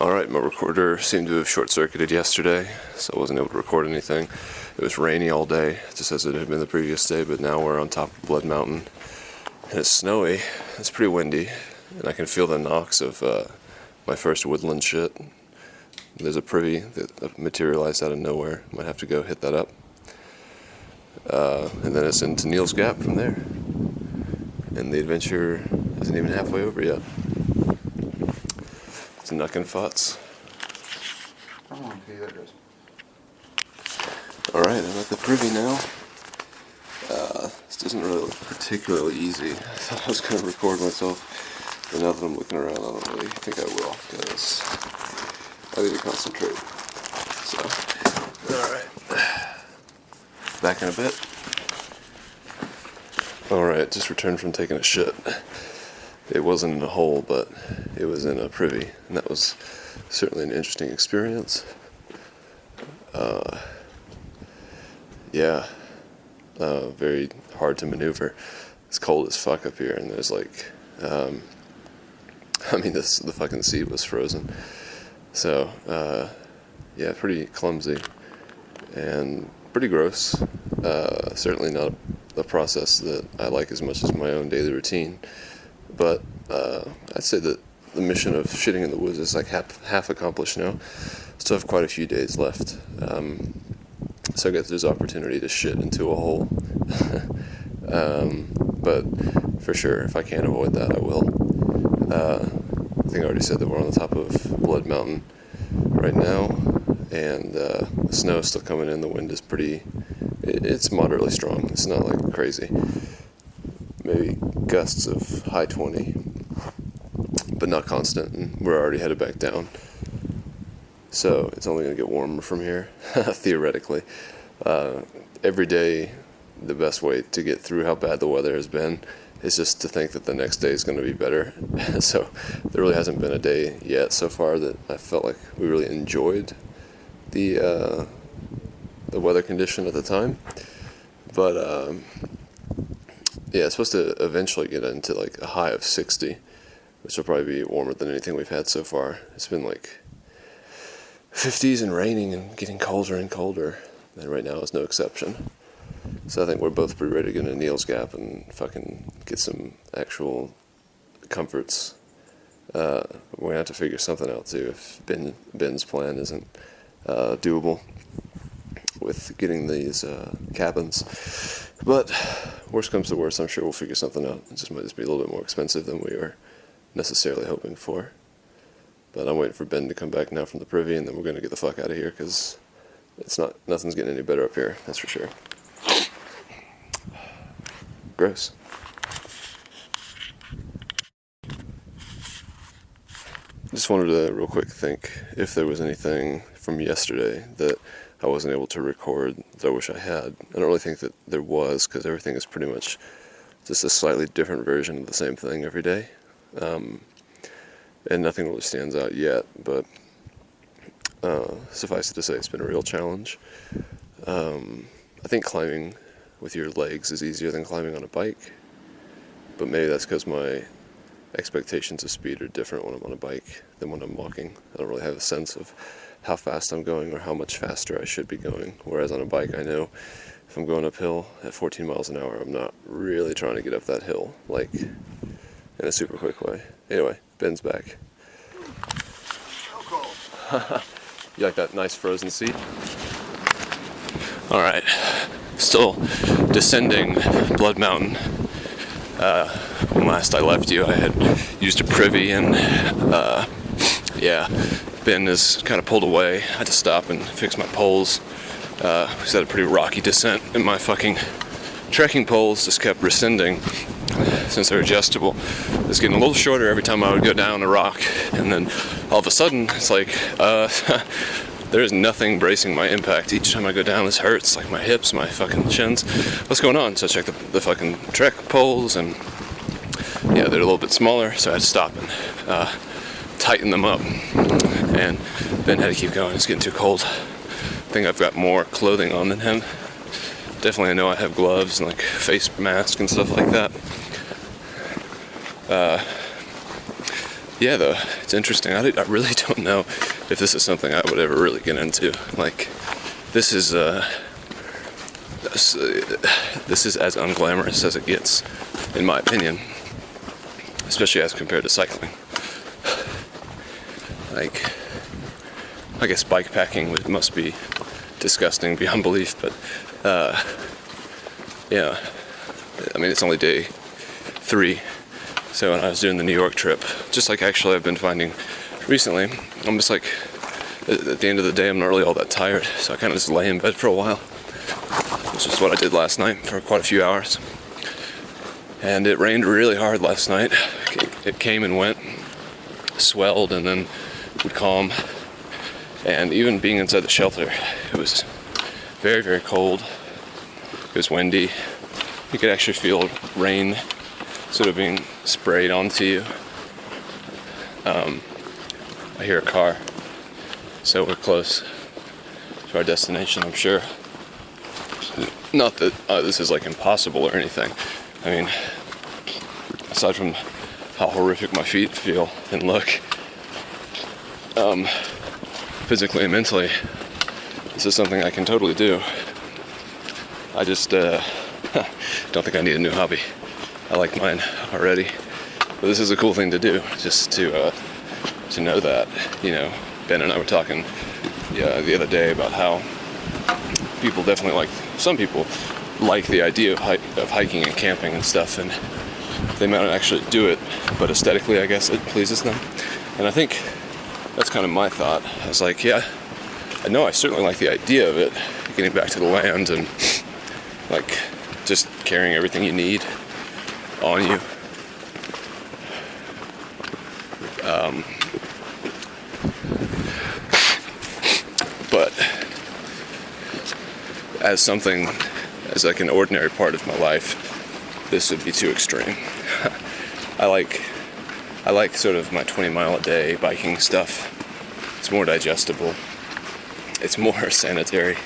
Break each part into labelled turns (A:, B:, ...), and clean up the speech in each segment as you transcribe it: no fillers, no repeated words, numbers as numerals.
A: Alright, my recorder seemed to have short-circuited yesterday, so I wasn't able to record anything. It was rainy all day, just as it had been the previous day, but now we're on top of Blood Mountain, and it's snowy. It's pretty windy, and I can feel the knocks of my first woodland shit. There's a privy that materialized out of nowhere. Might have to go hit that up. And then it's into Neil's Gap from there. And the adventure isn't even halfway over yet. It's Knuckin' Futz.
B: Come on, P, there goes.
A: Alright, I'm at the privy now. This doesn't really look particularly easy. I thought I was going to record myself, but now that I'm looking around, I don't really think I will, because I need to concentrate. So, alright. Back in a bit. Alright, just returned from taking a shit. It wasn't in a hole, but it was in a privy, and that was certainly an interesting experience. Very hard to maneuver. It's cold as fuck up here, and there's like, the fucking sea was frozen. So, pretty clumsy, and pretty gross. Certainly not a process that I like as much as my own daily routine. But I'd say that the mission of shitting in the woods is like half accomplished now. Still have quite a few days left. So I guess there's opportunity to shit into a hole. But for sure, if I can't avoid that, I will. I think I already said that we're on the top of Blood Mountain right now. And the snow is still coming in. The wind is it's moderately strong. It's not like crazy. Maybe gusts of high 20, but not constant, and we're already headed back down. So it's only going to get warmer from here, theoretically. Every day, the best way to get through how bad the weather has been is just to think that the next day is going to be better. So there really hasn't been a day yet so far that I felt like we really enjoyed the weather condition at the time. But it's supposed to eventually get into like a high of 60, which will probably be warmer than anything we've had so far. It's been like 50s and raining and getting colder and colder, and right now is no exception. So I think we're both pretty ready to get into Neil's Gap and fucking get some actual comforts. We're gonna have to figure something out too if Ben's plan isn't doable with getting these cabins. But worst comes to worst, I'm sure we'll figure something out. It might just be a little bit more expensive than we were necessarily hoping for. But I'm waiting for Ben to come back now from the privy, and then we're going to get the fuck out of here, because nothing's getting any better up here, that's for sure. Gross. Just wanted to real quick think if there was anything from yesterday that I wasn't able to record that I wish I had. I don't really think that there was, because everything is pretty much just a slightly different version of the same thing every day. And nothing really stands out yet, but suffice it to say, it's been a real challenge. I think climbing with your legs is easier than climbing on a bike, but maybe that's because my expectations of speed are different when I'm on a bike than when I'm walking. I don't really have a sense of how fast I'm going or how much faster I should be going, whereas on a bike I know if I'm going uphill at 14 miles an hour, I'm not really trying to get up that hill like in a super quick way. Anyway, Ben's back.
B: So cold.
A: You like that nice frozen seat? Alright, still descending Blood Mountain. When last I left you, I had used a privy, and Ben is kind of pulled away. I had to stop and fix my poles. We had a pretty rocky descent, and my fucking trekking poles just kept rescinding since they're adjustable. It's getting a little shorter every time I would go down a rock, and then all of a sudden it's like there is nothing bracing my impact. Each time I go down, this hurts, like my hips, my fucking shins. What's going on? So I checked the fucking trek poles, and they're a little bit smaller, so I had to stop and tighten them up. And Ben had to keep going. It's getting too cold. I think I've got more clothing on than him. Definitely I know I have gloves and like face mask and stuff like that. it's interesting. I really don't know if this is something I would ever really get into. Like, this is as unglamorous as it gets, in my opinion, especially as compared to cycling. Like, I guess bike packing must be disgusting beyond belief, but yeah, I mean, it's only day 3. So when I was doing the New York trip, just like actually I've been finding recently, I'm just like, at the end of the day, I'm not really all that tired, so I kind of just lay in bed for a while, which is what I did last night for quite a few hours. And it rained really hard last night. It came and went, swelled, and then would calm. And even being inside the shelter, it was very, very cold. It was windy. You could actually feel rain sort of being sprayed onto you. I hear a car, so we're close to our destination, I'm sure. Not that this is like impossible or anything. I mean, aside from how horrific my feet feel and look, physically and mentally, this is something I can totally do. I just don't think I need a new hobby. I like mine already. But this is a cool thing to do, just to know that, you know, Ben and I were talking the other day about how people definitely some people like the idea of hiking and camping and stuff, and they might not actually do it, but aesthetically, I guess, it pleases them. And I think that's kind of my thought. I was like, yeah, I know I certainly like the idea of it, getting back to the land and like just carrying everything you need on you. But as like an ordinary part of my life, this would be too extreme. I like sort of my 20-mile-a-day biking stuff. It's more digestible. It's more sanitary.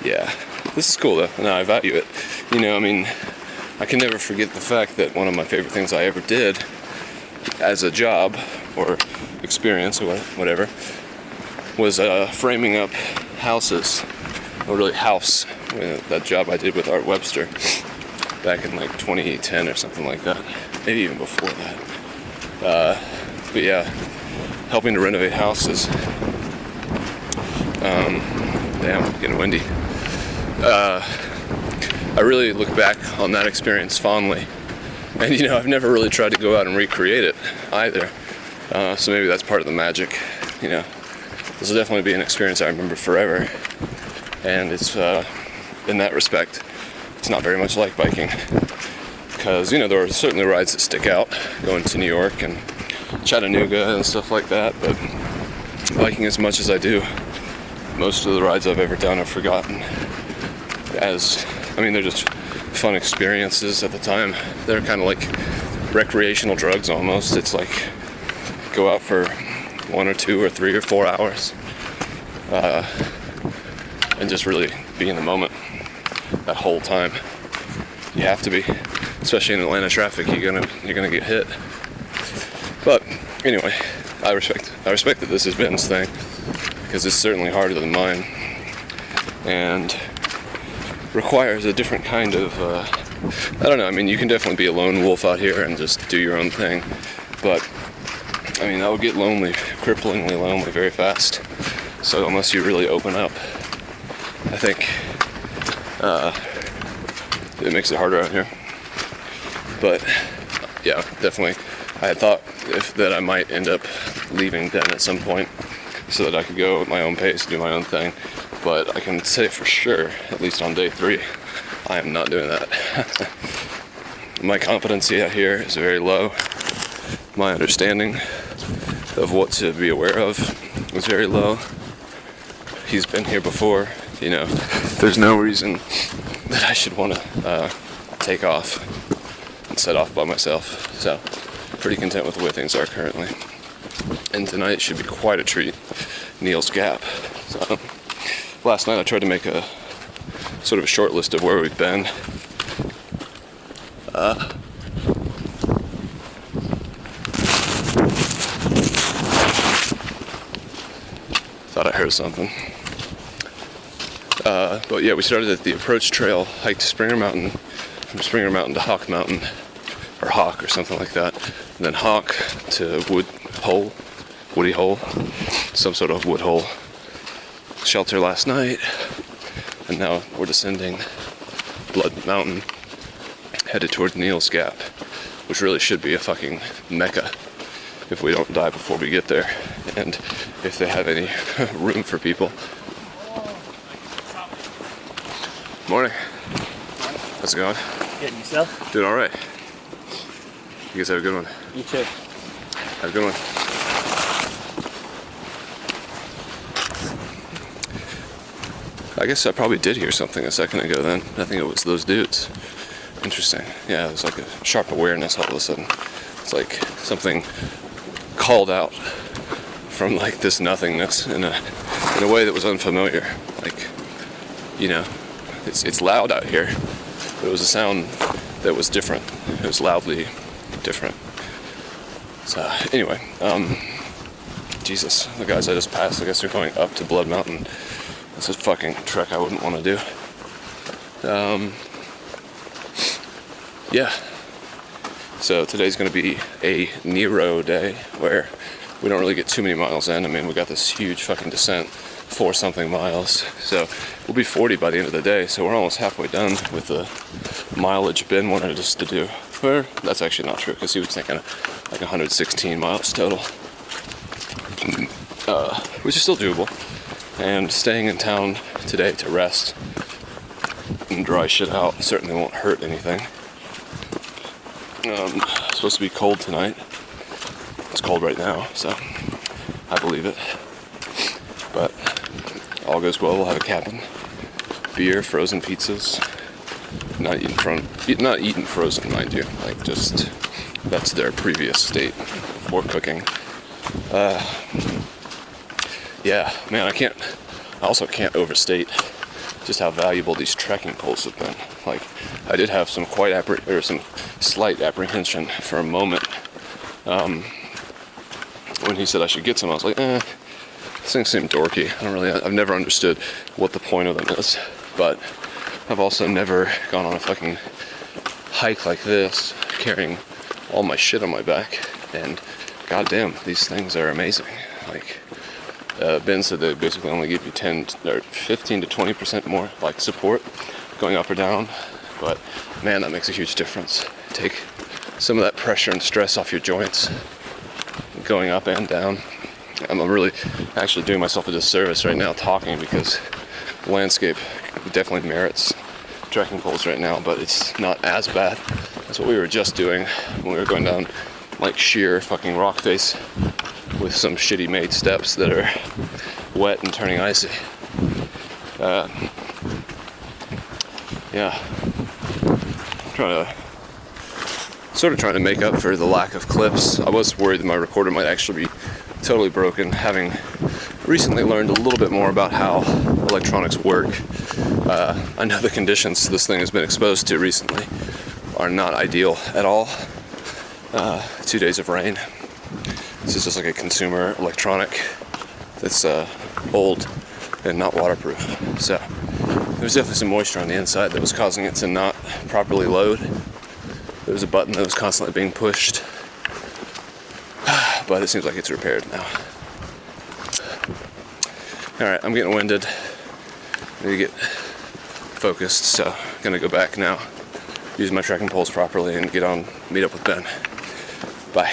A: Yeah, this is cool though, and I value it. You know, I mean, I can never forget the fact that one of my favorite things I ever did as a job or experience or whatever was framing up houses, or really house, that job I did with Art Webster back in like 2010 or something like that, maybe even before that. But yeah, helping to renovate houses. Damn, getting windy. I really look back on that experience fondly. And you know, I've never really tried to go out and recreate it either. So maybe that's part of the magic, you know. This will definitely be an experience I remember forever. And it's, in that respect, it's not very much like biking. Because, you know, there are certainly rides that stick out, going to New York and Chattanooga and stuff like that, but biking as much as I do, most of the rides I've ever done I've forgotten. They're just fun experiences at the time. They're kind of like recreational drugs almost. It's like go out for 1 or 2 or 3 or 4 hours and just really be in the moment that whole time. You have to be, especially in Atlanta traffic. You're gonna get hit. But anyway, I respect that this is Ben's thing, because it's certainly harder than mine and requires a different kind of I don't know, I mean, you can definitely be a lone wolf out here and just do your own thing, but I mean, that would get lonely, cripplingly lonely very fast. So unless you really open up, I think it makes it harder out here. But yeah, definitely, I had thought that I might end up leaving Ben at some point so that I could go at my own pace, do my own thing. But I can say for sure, at least on day 3, I am not doing that. My competency out here is very low. My understanding of what to be aware of is very low. He's been here before, you know. There's no reason that I should want to take off and set off by myself. So, pretty content with the way things are currently. And tonight should be quite a treat. Neil's Gap. So, last night I tried to make a sort of a short list of where we've been. or something. But yeah, we started at the approach trail, hiked to Springer Mountain, from Springer Mountain to Hawk Mountain, or Hawk or something like that, and then Hawk to Woody Hole, some sort of wood hole shelter last night, and now we're descending Blood Mountain, headed toward Neal's Gap, which really should be a fucking mecca if we don't die before we get there, and if they have any room for people. Morning. How's it going?
C: Good, and yourself?
A: Doing alright. You guys have a good one.
C: You too.
A: Have a good one. I guess I probably did hear something a second ago then. I think it was those dudes. Interesting. Yeah, it was like a sharp awareness all of a sudden. It's like something called out from like this nothingness in a way that was unfamiliar. Like, you know, it's loud out here, but it was a sound that was different. It was loudly different. So anyway, Jesus, the guys I just passed, I guess they're going up to Blood Mountain. That's a fucking trek I wouldn't want to do. Yeah. So today's going to be a Nero day where we don't really get too many miles in. I mean, we got this huge fucking descent, 4-something miles. So we'll be 40 by the end of the day. So we're almost halfway done with the mileage Ben wanted us to do. Where that's actually not true because he was thinking like 116 miles total, which is still doable. And staying in town today to rest and dry shit out certainly won't hurt anything. It's supposed to be cold tonight. It's cold right now, so I believe it. But all goes well. We'll have a cabin, beer, frozen pizzas. Not eaten frozen, mind you. Like just that's their previous state for cooking. Yeah, man, I also can't overstate just how valuable these trekking poles have been. Like, I did have some some slight apprehension for a moment when he said I should get some. I was like, these things seem dorky. I've never understood what the point of them is, but I've also never gone on a fucking hike like this carrying all my shit on my back, and goddamn, these things are amazing. Like, Ben said they basically only give you 15 to 20% more like support going up or down, but man, that makes a huge difference. Take some of that pressure and stress off your joints going up and down. I'm really actually doing myself a disservice right now talking because the landscape definitely merits trekking poles right now, but it's not as bad as what we were just doing when we were going down like sheer fucking rock face with some shitty made steps that are wet and turning icy. Yeah. Trying to make up for the lack of clips. I was worried that my recorder might actually be totally broken, having recently learned a little bit more about how electronics work. I know the conditions this thing has been exposed to recently are not ideal at all. 2 days of rain. This is just like a consumer electronic that's old and not waterproof. So there's definitely some moisture on the inside that was causing it to not properly load. There was a button that was constantly being pushed, but it seems like it's repaired now. Alright, I'm getting winded. I need to get focused, so I'm gonna go back now, use my trekking poles properly, and meet up with Ben. Bye.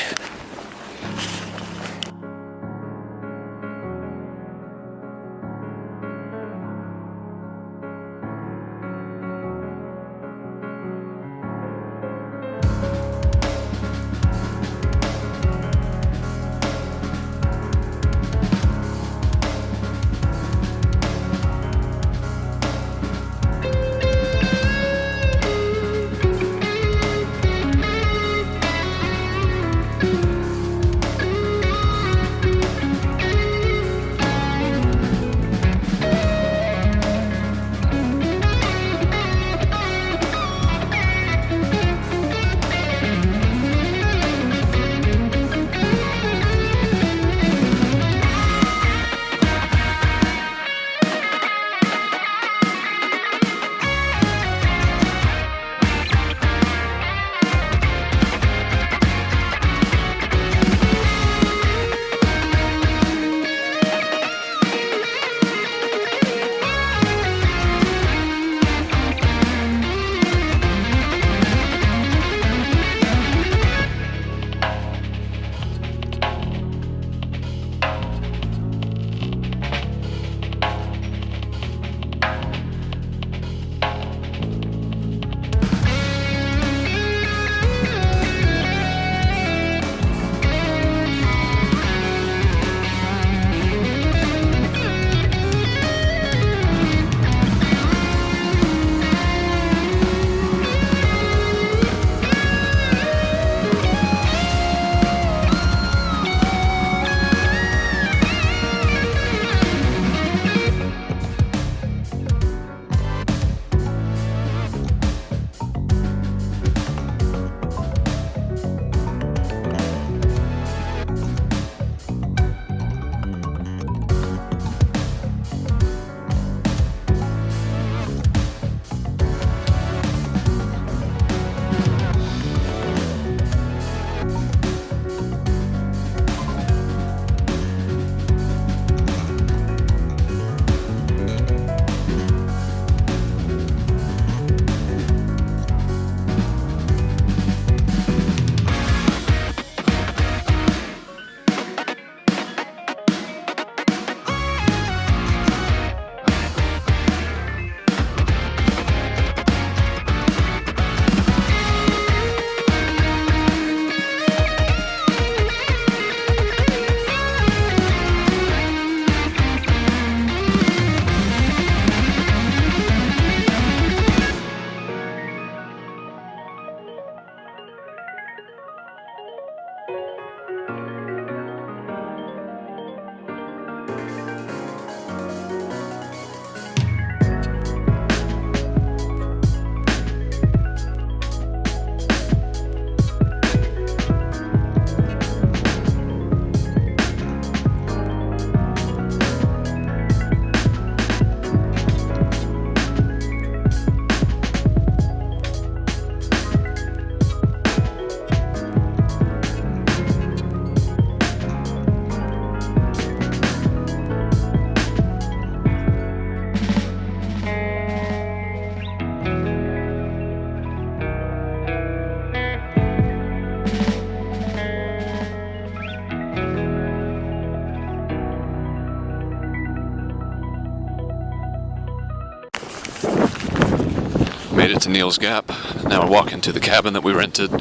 C: Neil's Gap. Now we're walking to the cabin that we rented.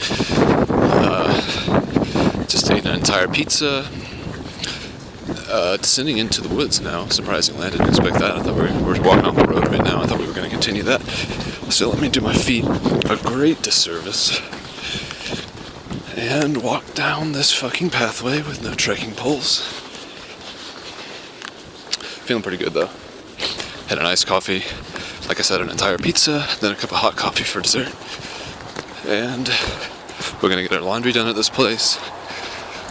C: Just ate an entire pizza. Descending into the woods now, surprisingly. I didn't expect that. I thought we were walking off the road right now. I thought we were going to continue that. So let me do my feet a great disservice and walk down this fucking pathway with no trekking poles. Feeling pretty good though. Had an iced coffee, like I said, an entire pizza, then a cup of hot coffee for dessert. And we're gonna get our laundry done at this place,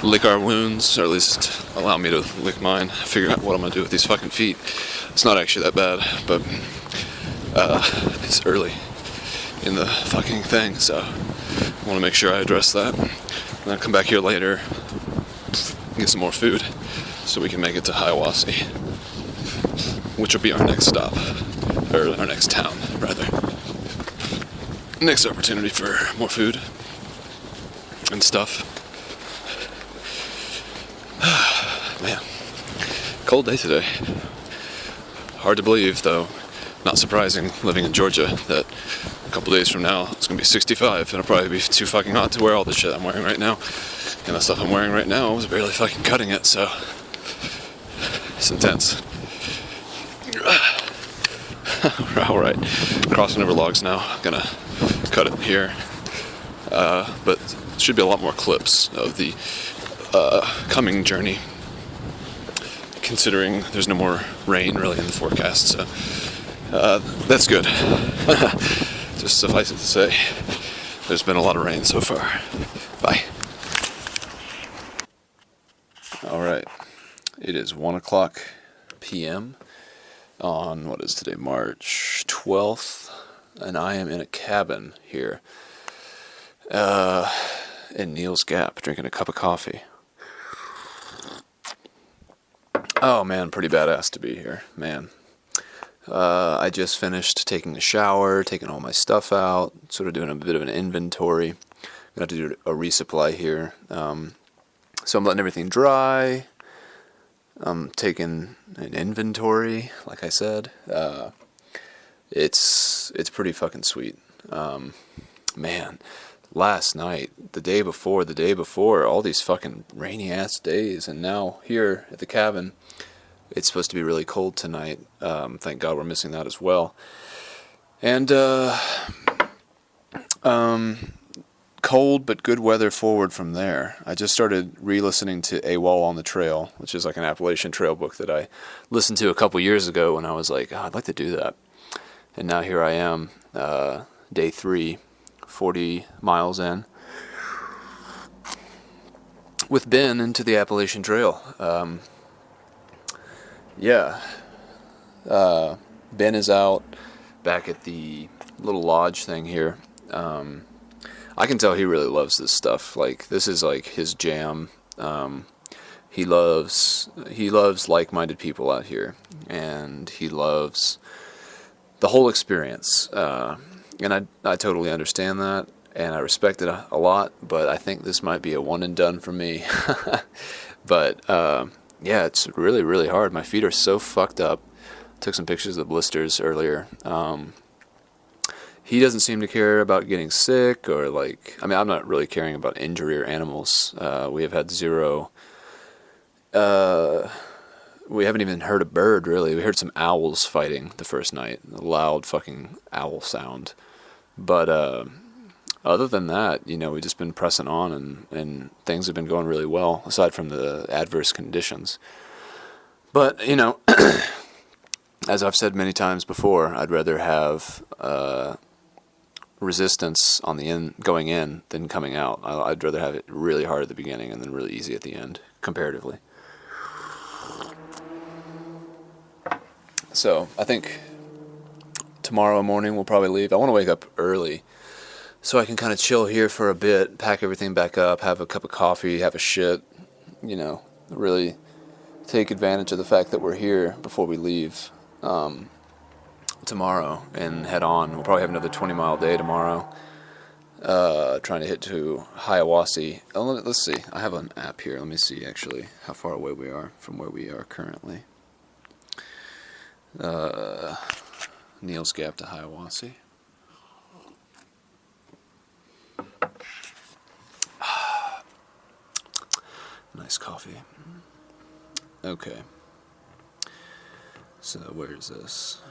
C: lick our wounds, or at least allow me to lick mine, figure out what I'm gonna do with these fucking feet. It's not actually that bad, but it's early in the fucking thing, so I wanna make sure I address that. And then come back here later, get some more food, so we can make it to Hiawassee, which will be our next stop, or our next town, rather. Next opportunity for more food and stuff. Man, cold day today. Hard to believe, though. Not surprising, living in Georgia, that a couple days from now it's gonna be 65, and it'll probably be too fucking hot to wear all the shit I'm wearing right now. And the stuff I'm wearing right now was barely fucking cutting it, so it's intense. Alright, crossing over logs now. Gonna cut it here. But should be a lot more clips of the coming journey, considering there's no more rain really in the forecast, so that's good. Just suffice it to say, there's been a lot of rain so far. Bye. Alright, it is 1 o'clock p.m. on, what is today, March 12th, and I am in a cabin here in Neil's Gap, drinking a cup of coffee. Oh man, pretty badass to be here, man. I just finished taking a shower, taking all my stuff out, sort of doing a bit of an inventory. Gonna have to do a resupply here. So I'm letting everything dry. I'm taking an inventory, like I said. It's pretty fucking sweet. Man, last night, the day before, all these fucking rainy ass days, and now here at the cabin, it's supposed to be really cold tonight. Thank God we're missing that as well. And cold but good weather forward from there. I just started re-listening to AWOL on the Trail, which is like an Appalachian Trail book that I listened to a couple years ago when I was like, oh, I'd like to do that. And now here I am, day 3, 40 miles in, with Ben into the Appalachian Trail. Ben is out back at the little lodge thing here. I can tell he really loves this stuff. Like, this is like his jam. He loves like-minded people out here, and he loves the whole experience. And I totally understand that, and I respect it a lot, but I think this might be a one and done for me. But yeah, it's really, really hard. My feet are so fucked up. Took some pictures of the blisters earlier. He doesn't seem to care about getting sick, or like, I mean, I'm not really caring about injury or animals. We have had zero. We haven't even heard a bird, really. We heard some owls fighting the first night, a loud fucking owl sound. But other than that, you know, we've just been pressing on, and things have been going really well, aside from the adverse conditions. But, you know, as I've said many times before, I'd rather have resistance on the going in than coming out. I'd rather have it really hard at the beginning and then really easy at the end, comparatively. So I think tomorrow morning we'll probably leave. I want to wake up early so I can kind of chill here for a bit, pack everything back up, have a cup of coffee, have a shit, you know, really take advantage of the fact that we're here before we leave tomorrow and head on. We'll probably have another 20-mile day tomorrow, trying to hit to Hiawassee. Let's see. I have an app here. Let me see actually how far away we are from where we are currently. Neil's Gap to Hiawassee. Nice coffee. Okay. So where is this?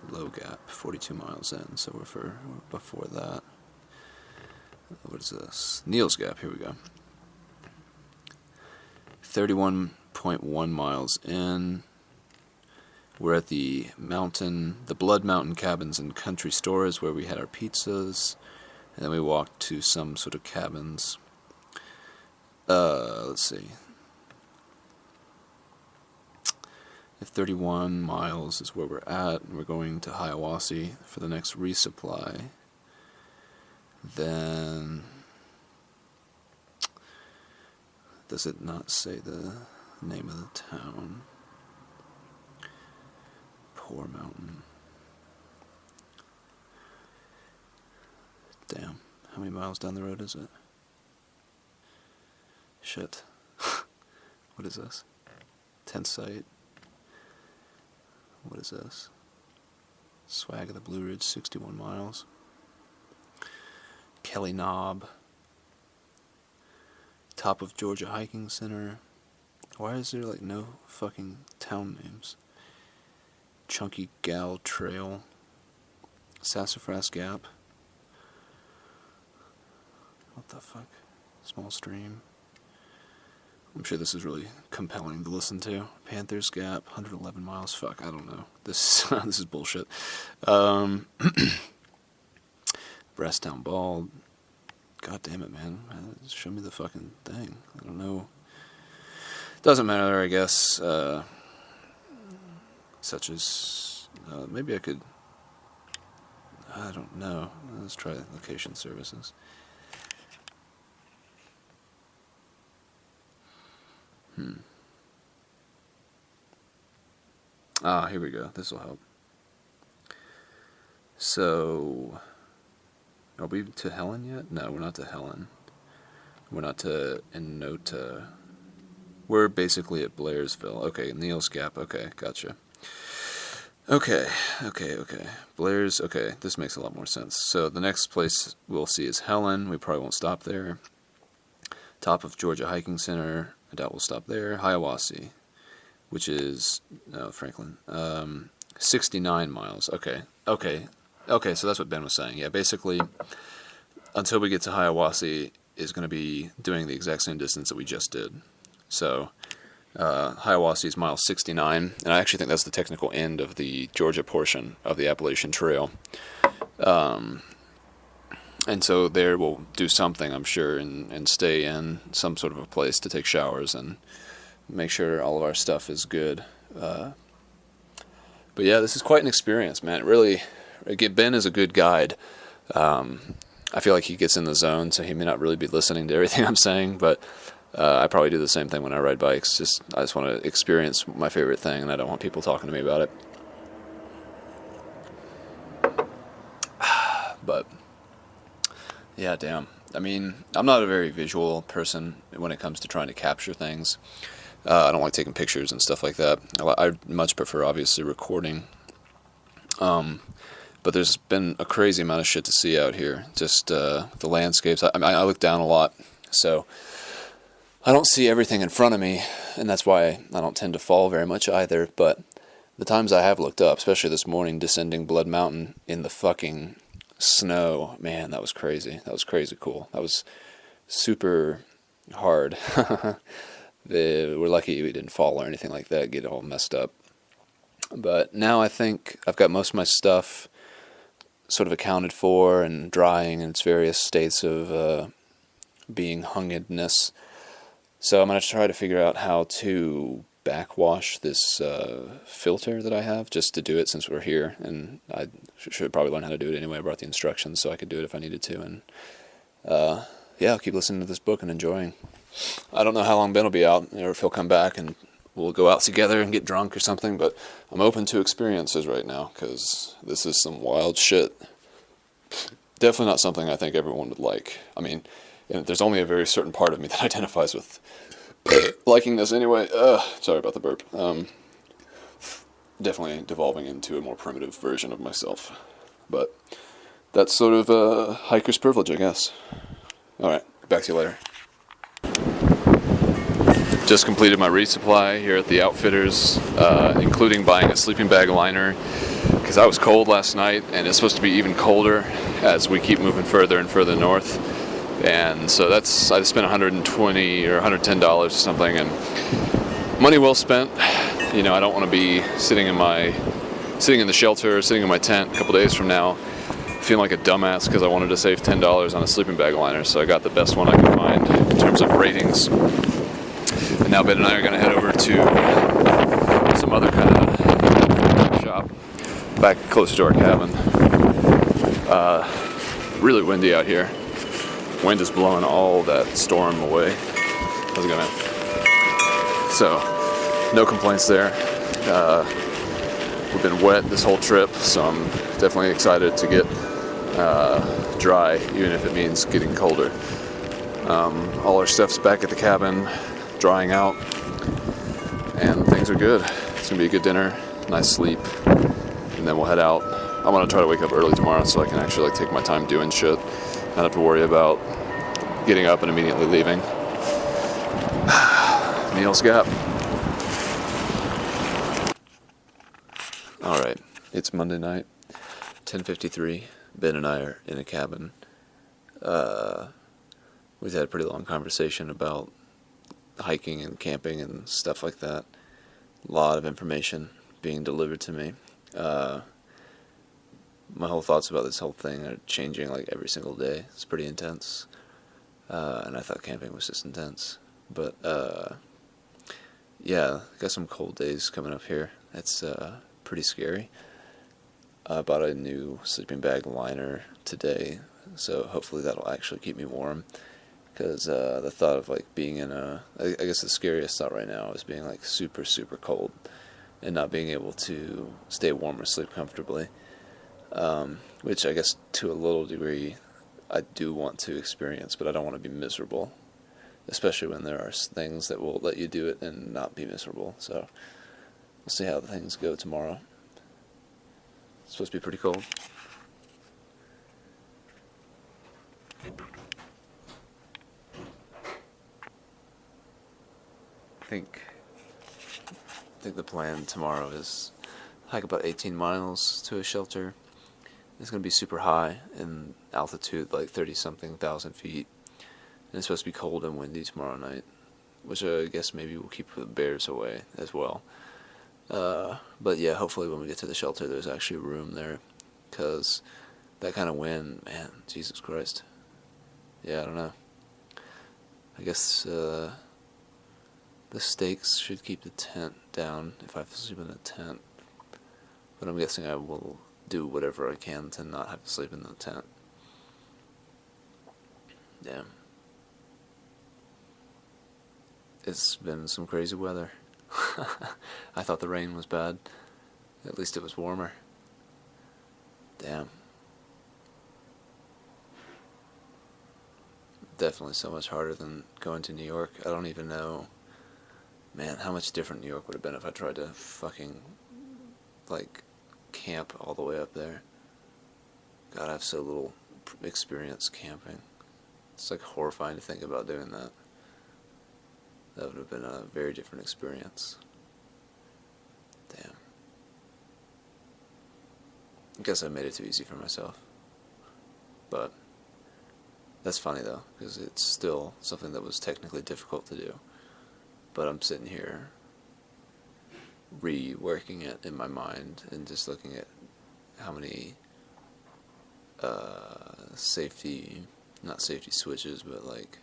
C: Low Gap, 42 miles in, so we're before that. What is this? Neal's Gap, here we go. 31.1 miles in. We're at the Blood Mountain Cabins and Country Stores where we had our pizzas, and then we walked to some sort of cabins. Let's see. 31 miles is where we're at, and we're going to Hiawassee for the next resupply. Then, does it not say the name of the town? Poor Mountain. Damn, how many miles down the road is it? Shit. What is this? Tent site. What is this? Swag of the Blue Ridge, 61 miles. Kelly Knob. Top of Georgia Hiking Center. Why is there like no fucking town names? Chunky Gal Trail. Sassafras Gap. What the fuck? Small Stream. I'm sure this is really compelling to listen to. Panthers Gap, 111 miles. Fuck, I don't know. This this is bullshit. Brasstown Bald. God damn it, man. Show me the fucking thing. I don't know. Doesn't matter, I guess. Such as... maybe I could... I don't know. Let's try location services. Here we go. This will help. So, are we to Helen yet? No, we're not to Helen. We're not to Enota. We're basically at Blairsville. Okay, Neal's Gap. Okay, gotcha. Okay. Blair's, okay, this makes a lot more sense. So the next place we'll see is Helen. We probably won't stop there. Top of Georgia Hiking Center. I doubt we'll stop there. Hiawassee, which is Franklin. 69 miles. Okay, so that's what Ben was saying. Yeah, basically, until we get to Hiawassee, is going to be doing the exact same distance that we just did. So, Hiawassee is mile 69, and I actually think that's the technical end of the Georgia portion of the Appalachian Trail. And so there we'll do something, I'm sure, and stay in some sort of a place to take showers and make sure all of our stuff is good. But yeah, this is quite an experience, man. Really, Ben is a good guide. I feel like he gets in the zone, so he may not really be listening to everything I'm saying, but I probably do the same thing when I ride bikes. I just want to experience my favorite thing, and I don't want people talking to me about it. But yeah, damn. I mean, I'm not a very visual person when it comes to trying to capture things. I don't like taking pictures and stuff like that. I much prefer, obviously, recording. But there's been a crazy amount of shit to see out here. Just the landscapes. I look down a lot, so I don't see everything in front of me, and that's why I don't tend to fall very much either. But the times I have looked up, especially this morning, descending Blood Mountain in the fucking snow, man, that was crazy. That was crazy cool. That was super hard. We're lucky we didn't fall or anything like that, get all messed up. But now I think I've got most of my stuff sort of accounted for and drying in its various states of being hungedness. So I'm going to try to figure out how to backwash this filter that I have, just to do it since we're here, and I should probably learn how to do it anyway. I brought the instructions so I could do it if I needed to, and yeah, I'll keep listening to this book and enjoying. I don't know how long Ben will be out, or if he'll come back and we'll go out together and get drunk or something, but I'm open to experiences right now, because this is some wild shit. Definitely not something I think everyone would like. I mean, there's only a very certain part of me that identifies with liking this anyway. Sorry about the burp. Definitely devolving into a more primitive version of myself. But that's sort of a hiker's privilege, I guess. Alright, back to you later. just completed my resupply here at the Outfitters, including buying a sleeping bag liner because I was cold last night, and it's supposed to be even colder as we keep moving further and further north. And so I spent $120 or $110 or something, and money well spent. You know, I don't want to be sitting in the shelter, sitting in my tent a couple days from now, feeling like a dumbass because I wanted to save $10 on a sleeping bag liner. So I got the best one I could find in terms of ratings. And now Ben and I are going to head over to some other kind of shop back closer to our cabin. Really windy out here. Wind is blowing all that storm away. How's it going, man? So, no complaints there. We've been wet this whole trip, so I'm definitely excited to get dry, even if it means getting colder. All our stuff's back at the cabin, drying out, and things are good. It's gonna be a good dinner, nice sleep, and then we'll head out. I'm gonna try to wake up early tomorrow so I can actually take my time doing shit. Not have to worry about getting up and immediately leaving. Neil's Gap. Alright, it's Monday night, 10:53. Ben and I are in a cabin. We've had a pretty long conversation about hiking and camping and stuff like that. A lot of information being delivered to me. My whole thoughts about this whole thing are changing like every single day. It's pretty intense. And I thought camping was just intense. But, yeah, got some cold days coming up here. It's pretty scary. I bought a new sleeping bag liner today, so hopefully that'll actually keep me warm. Because the thought of like being in I guess the scariest thought right now is being like super, super cold and not being able to stay warm or sleep comfortably. Which I guess to a little degree I do want to experience, but I don't want to be miserable, especially when there are things that will let you do it and not be miserable. So we'll see how things go tomorrow. It's supposed to be pretty cold. I think the plan tomorrow is hike about 18 miles to a shelter. It's going to be super high in altitude, like 30-something thousand feet. And it's supposed to be cold and windy tomorrow night, which I guess maybe will keep the bears away as well. But yeah, hopefully when we get to the shelter there's actually room there, because that kind of wind, man, Jesus Christ. Yeah, I don't know. I guess the stakes should keep the tent down if I have to sleep in a tent. But I'm guessing I will do whatever I can to not have to sleep in the tent. Damn. It's been some crazy weather. I thought the rain was bad. At least it was warmer. Damn. Definitely so much harder than going to New York. I don't even know, man, how much different New York would have been if I tried to fucking, like, camp all the way up there. God, I have so little experience camping. It's like horrifying to think about doing that. That would have been a very different experience. Damn. I guess I made it too easy for myself. But that's funny though, because it's still something that was technically difficult to do. But I'm sitting here reworking it in my mind and just looking at how many not safety switches, but like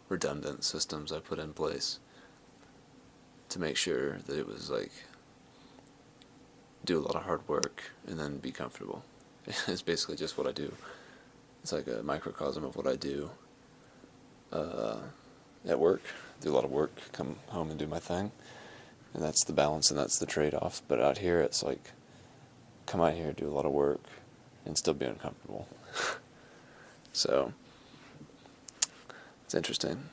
C: redundant systems I put in place to make sure that it was like do a lot of hard work and then be comfortable. It's basically just what I do. It's like a microcosm of what I do at work. Do a lot of work, come home and do my thing. And that's the balance and that's the trade-off. But out here it's like, come out here, do a lot of work, and still be uncomfortable. So, it's interesting.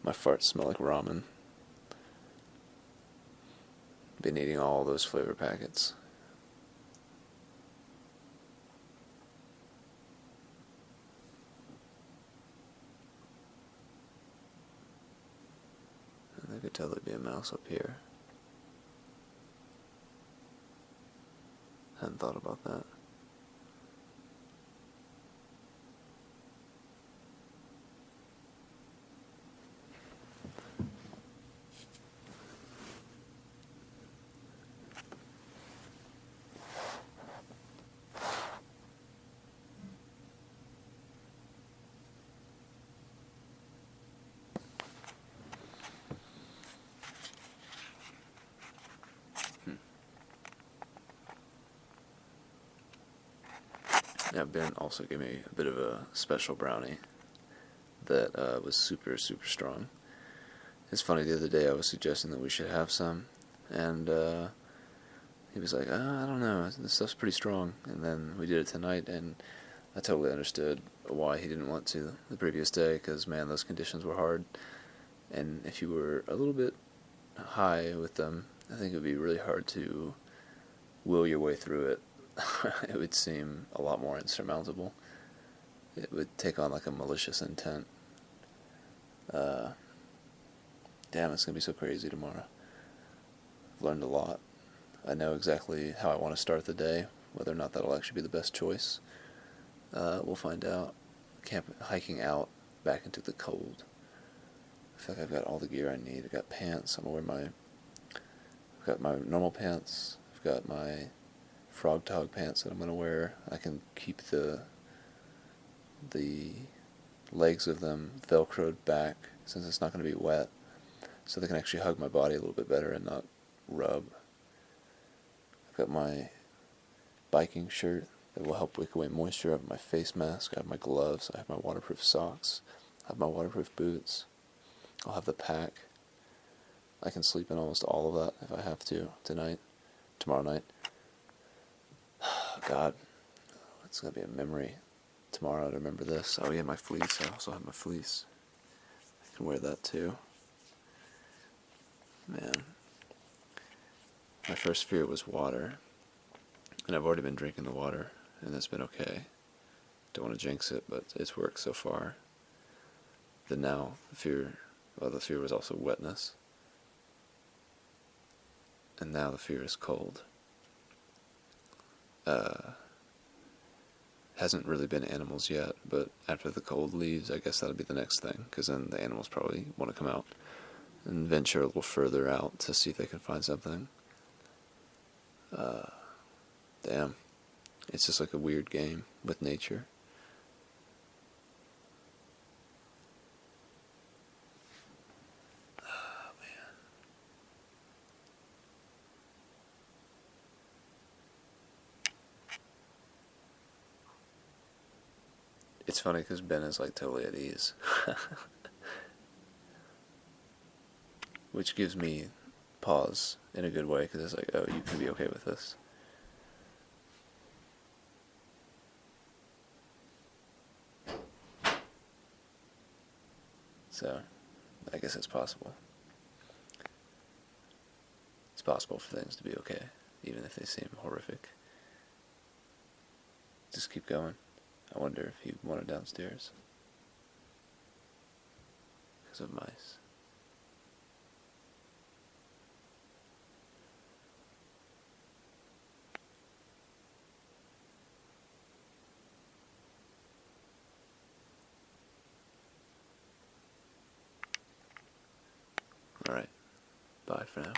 C: My farts smell like ramen. Been eating all those flavor packets. totally be a mouse up here. Hadn't thought about that. Now Ben also gave me a bit of a special brownie that was super, super strong. It's funny, the other day I was suggesting that we should have some, and he was like, I don't know, this stuff's pretty strong. And then we did it tonight, and I totally understood why he didn't want to the previous day, because, man, those conditions were hard. And if you were a little bit high with them, I think it would be really hard to will your way through it. It would seem a lot more insurmountable. It would take on like a malicious intent. Damn, it's going to be so crazy tomorrow. I've learned a lot. I know exactly how I want to start the day. Whether or not that'll actually be the best choice, we'll find out. Hiking out back into the cold. I feel like I've got all the gear I need. I've got pants. I've got my normal pants. I've got my frog tog pants that I'm going to wear. I can keep the legs of them velcroed back since it's not going to be wet, so they can actually hug my body a little bit better and not rub. I've got my biking shirt that will help wick away moisture. I have my face mask. I have my gloves. I have my waterproof socks. I have my waterproof boots. I'll have the pack. I can sleep in almost all of that if I have to tomorrow night. God, it's going to be a memory tomorrow to remember this. Oh yeah, my fleece. I also have my fleece. I can wear that too. Man, my first fear was water, and I've already been drinking the water, and it's been okay. Don't want to jinx it, but it's worked so far. Then now, the fear was also wetness, and now the fear is cold. Hasn't really been animals yet, but after the cold leaves, I guess that'll be the next thing, because then the animals probably want to come out and venture a little further out to see if they can find something. Damn. It's just like a weird game with nature. Oh, man. It's funny because Ben is like totally at ease. Which gives me pause in a good way, because it's like, oh, you can be okay with this. So, I guess it's possible. It's possible for things to be okay, even if they seem horrific. Just keep going. I wonder if he wanted downstairs because of mice. Alright, bye for now.